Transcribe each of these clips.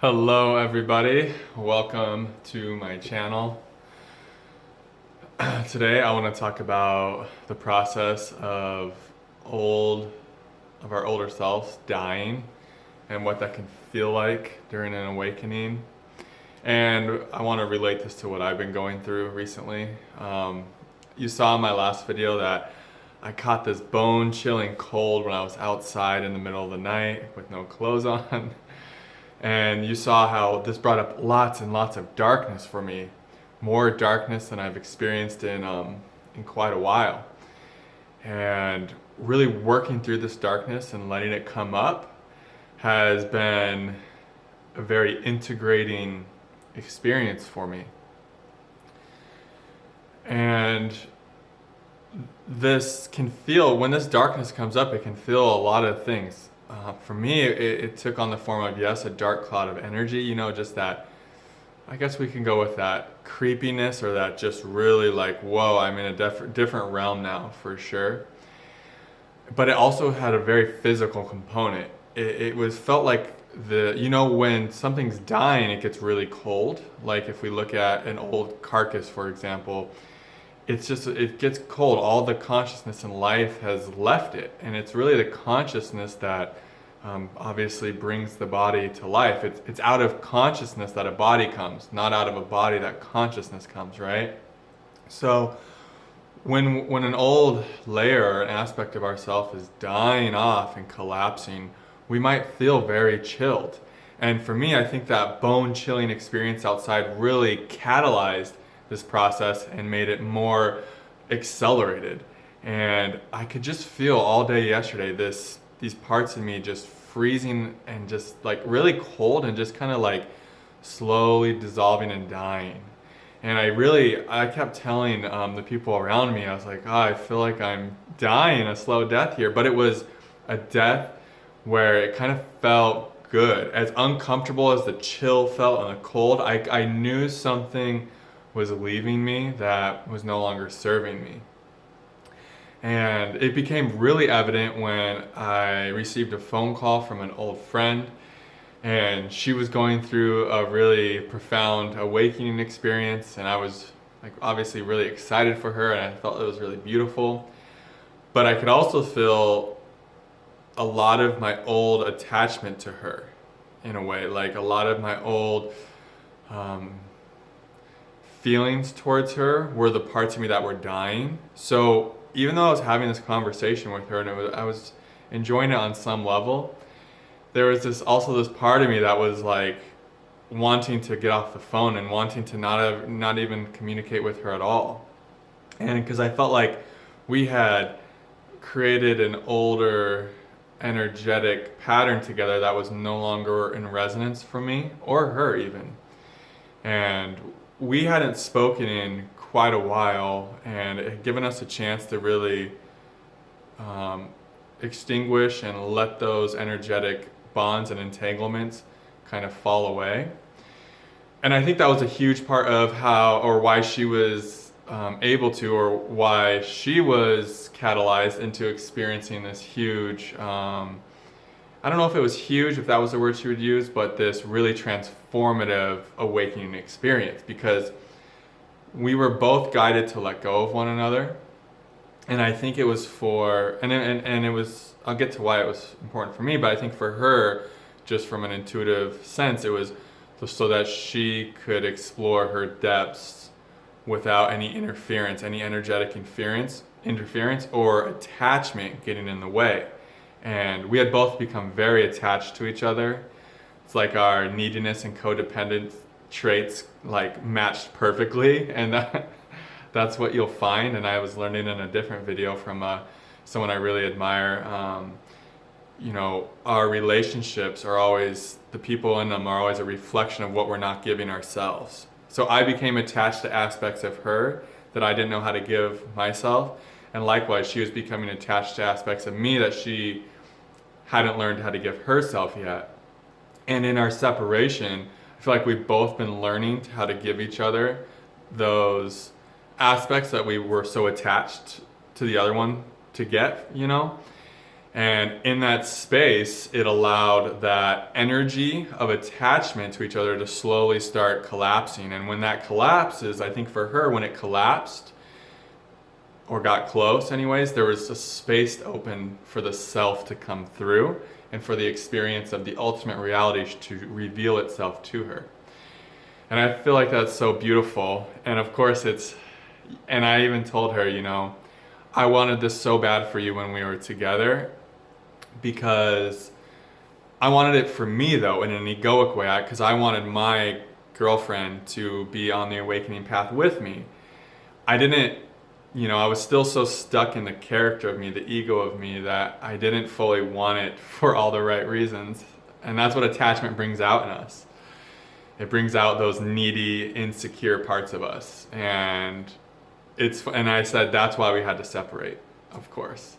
Hello everybody, welcome to my channel. Today I want to talk about the process of our older selves dying and what that can feel like during an awakening. And I want to relate this to what I've been going through recently. You saw in my last video that I caught this bone-chilling cold when I was outside in the middle of the night with no clothes on. And you saw how this brought up lots and lots of darkness for me, more darkness than I've experienced in quite a while. And really working through this darkness and letting it come up has been a very integrating experience for me. And this can feel, when this darkness comes up, it can feel a lot of things. For me, it took on the form of, yes, a dark cloud of energy, just that, I guess we can go with that creepiness, or that just really like, whoa, I'm in a different realm now, for sure. But it also had a very physical component. It was felt like when something's dying, it gets really cold. Like if we look at an old carcass, for example, it gets cold. All the consciousness in life has left it, and it's really the consciousness that obviously brings the body to life. It's out of consciousness that a body comes, not out of a body that consciousness comes, right? So when an old layer or an aspect of ourself is dying off and collapsing, we might feel very chilled. And for me, I think that bone-chilling experience outside really catalyzed this process and made it more accelerated. And I could just feel all day yesterday these parts of me just freezing and just like really cold and just kind of like slowly dissolving and dying. And I kept telling the people around me, I was like, I feel like I'm dying a slow death here. But it was a death where it kind of felt good. As uncomfortable as the chill felt and the cold, I knew something was leaving me that was no longer serving me. And it became really evident when I received a phone call from an old friend, and she was going through a really profound awakening experience, and I was like obviously really excited for her, and I felt it was really beautiful. But I could also feel a lot of my old attachment to her, in a way, like a lot of my old feelings towards her were the parts of me that were dying. So even though I was having this conversation with her and I was enjoying it on some level, there was this part of me that was like wanting to get off the phone and wanting to not even communicate with her at all. And because I felt like we had created an older energetic pattern together that was no longer in resonance for me or her even. And we hadn't spoken in quite a while, and it had given us a chance to really extinguish and let those energetic bonds and entanglements kind of fall away. And I think that was a huge part of why she was able to, or why she was catalyzed into experiencing this huge, I don't know if it was huge, if that was the word she would use, but this really transformative awakening experience, because we were both guided to let go of one another. And I think it was I'll get to why it was important for me, but I think for her, just from an intuitive sense, it was so that she could explore her depths without any interference, any energetic interference or attachment getting in the way. And we had both become very attached to each other. It's like our neediness and codependent traits like matched perfectly, and that's what you'll find. And I was learning in a different video from someone I really admire. Our relationships are always, the people in them are always a reflection of what we're not giving ourselves. So I became attached to aspects of her that I didn't know how to give myself. And likewise, she was becoming attached to aspects of me that she hadn't learned how to give herself yet. And in our separation, I feel like we've both been learning how to give each other those aspects that we were so attached to the other one to get. And in that space, it allowed that energy of attachment to each other to slowly start collapsing. And when that collapses, I think for her, when it collapsed, or got close anyways, there was a space open for the self to come through and for the experience of the ultimate reality to reveal itself to her. And I feel like that's so beautiful. And of course and I even told her, I wanted this so bad for you when we were together, because I wanted it for me though, in an egoic way, because I wanted my girlfriend to be on the awakening path with me. I didn't, I was still so stuck in the character of me, the ego of me, that I didn't fully want it for all the right reasons. And that's what attachment brings out in us. It brings out those needy, insecure parts of us. And I said that's why we had to separate, of course.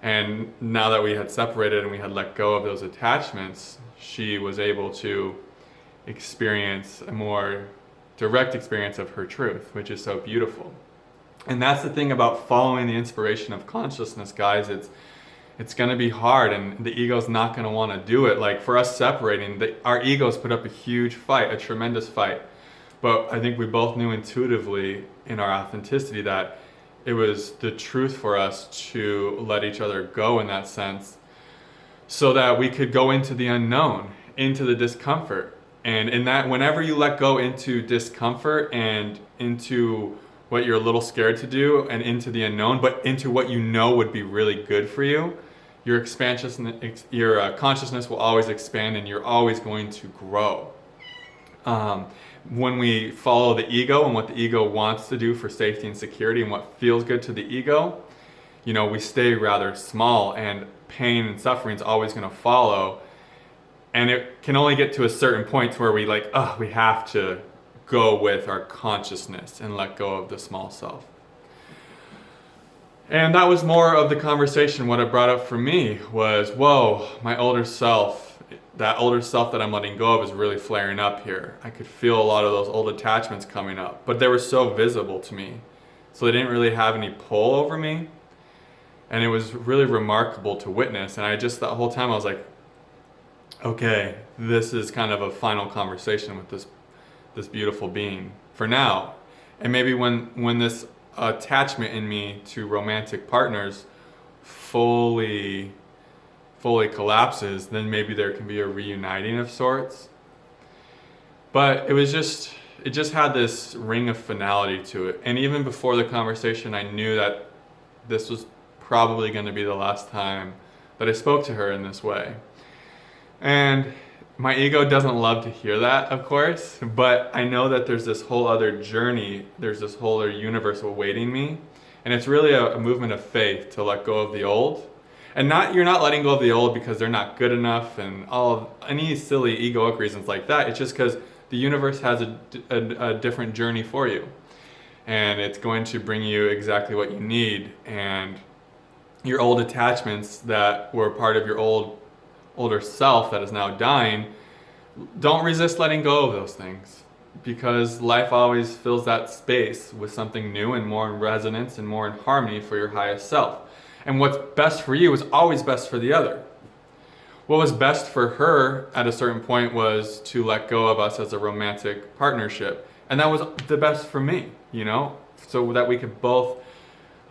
And now that we had separated and we had let go of those attachments, she was able to experience a more direct experience of her truth, which is so beautiful. And that's the thing about following the inspiration of consciousness, guys. It's going to be hard, and the ego's not going to want to do it. Like for us separating, our egos put up a huge fight, a tremendous fight. But I think we both knew intuitively in our authenticity that it was the truth for us to let each other go in that sense, so that we could go into the unknown, into the discomfort. And in that, whenever you let go into discomfort and into what you're a little scared to do and into the unknown, but into what you know would be really good for you, your consciousness will always expand and you're always going to grow. When we follow the ego and what the ego wants to do for safety and security and what feels good to the ego, we stay rather small, and pain and suffering is always going to follow. And it can only get to a certain point where we have to go with our consciousness and let go of the small self. And that was more of the conversation. What it brought up for me was, whoa, my older self, that older self that I'm letting go of is really flaring up here. I could feel a lot of those old attachments coming up, but they were so visible to me. So they didn't really have any pull over me. And it was really remarkable to witness. And that whole time I was like, okay, this is kind of a final conversation with this beautiful being for now. And maybe when this attachment in me to romantic partners fully collapses, then maybe there can be a reuniting of sorts. But it just had this ring of finality to it. And even before the conversation, I knew that this was probably going to be the last time that I spoke to her in this way. And my ego doesn't love to hear that, of course, but I know that there's this whole other journey, there's this whole other universe awaiting me. And it's really a movement of faith to let go of the old. And you're not letting go of the old because they're not good enough and any silly egoic reasons like that. It's just because the universe has a different journey for you. And it's going to bring you exactly what you need. And your old attachments that were part of your older self that is now dying, don't resist letting go of those things, because life always fills that space with something new and more in resonance and more in harmony for your highest self. And what's best for you is always best for the other. What was best for her at a certain point was to let go of us as a romantic partnership. And that was the best for me, so that we could both,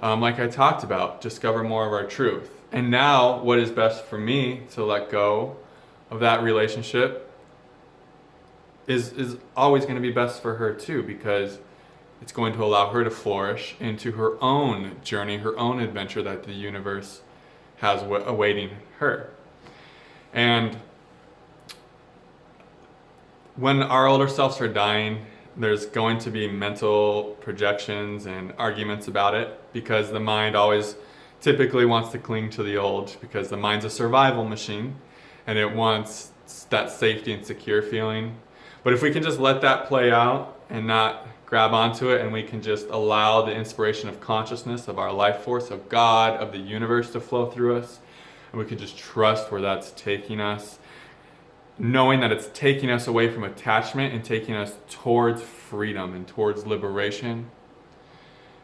like I talked about, discover more of our truth. And now what is best for me to let go of that relationship is always going to be best for her too, because it's going to allow her to flourish into her own journey, her own adventure that the universe has awaiting her. And when our older selves are dying, there's going to be mental projections and arguments about it, because the mind always typically wants to cling to the old, because the mind's a survival machine and it wants that safety and secure feeling. But if we can just let that play out and not grab onto it, and we can just allow the inspiration of consciousness, of our life force, of God, of the universe to flow through us, and we can just trust where that's taking us, knowing that it's taking us away from attachment and taking us towards freedom and towards liberation.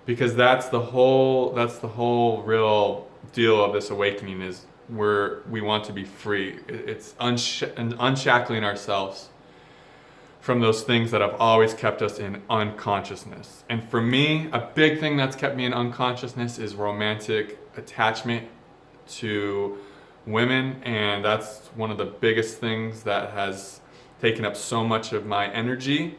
Because that's the whole real deal of this awakening, is we want to be free. It's unshackling ourselves from those things that have always kept us in unconsciousness. And for me, a big thing that's kept me in unconsciousness is romantic attachment to women, and that's one of the biggest things that has taken up so much of my energy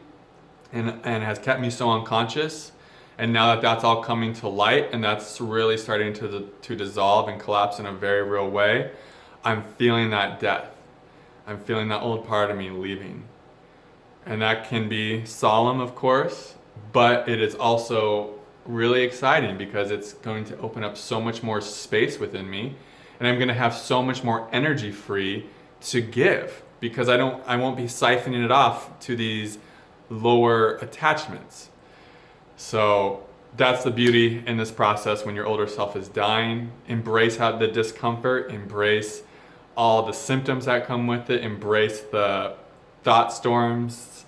and has kept me so unconscious. And now that that's all coming to light and that's really starting to dissolve and collapse in a very real way, I'm feeling that death. I'm feeling that old part of me leaving. And that can be solemn, of course, but it is also really exciting because it's going to open up so much more space within me, and I'm going to have so much more energy free to give because I won't be siphoning it off to these lower attachments. So that's the beauty in this process when your older self is dying. Embrace the discomfort, embrace all the symptoms that come with it, embrace the thought storms,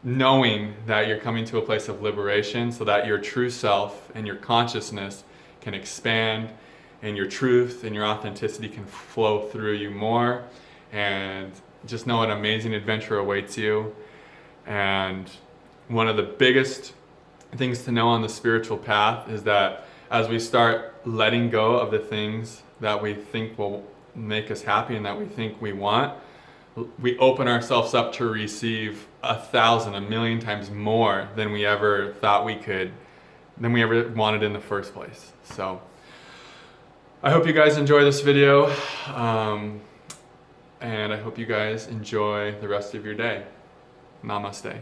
knowing that you're coming to a place of liberation so that your true self and your consciousness can expand and your truth and your authenticity can flow through you more, and just know an amazing adventure awaits you. And one of the biggest things to know on the spiritual path is that as we start letting go of the things that we think will make us happy and that we think we want, we open ourselves up to receive 1,000, 1,000,000 times more than we ever thought we could, than we ever wanted in the first place. So I hope you guys enjoy this video, and I hope you guys enjoy the rest of your day. Namaste.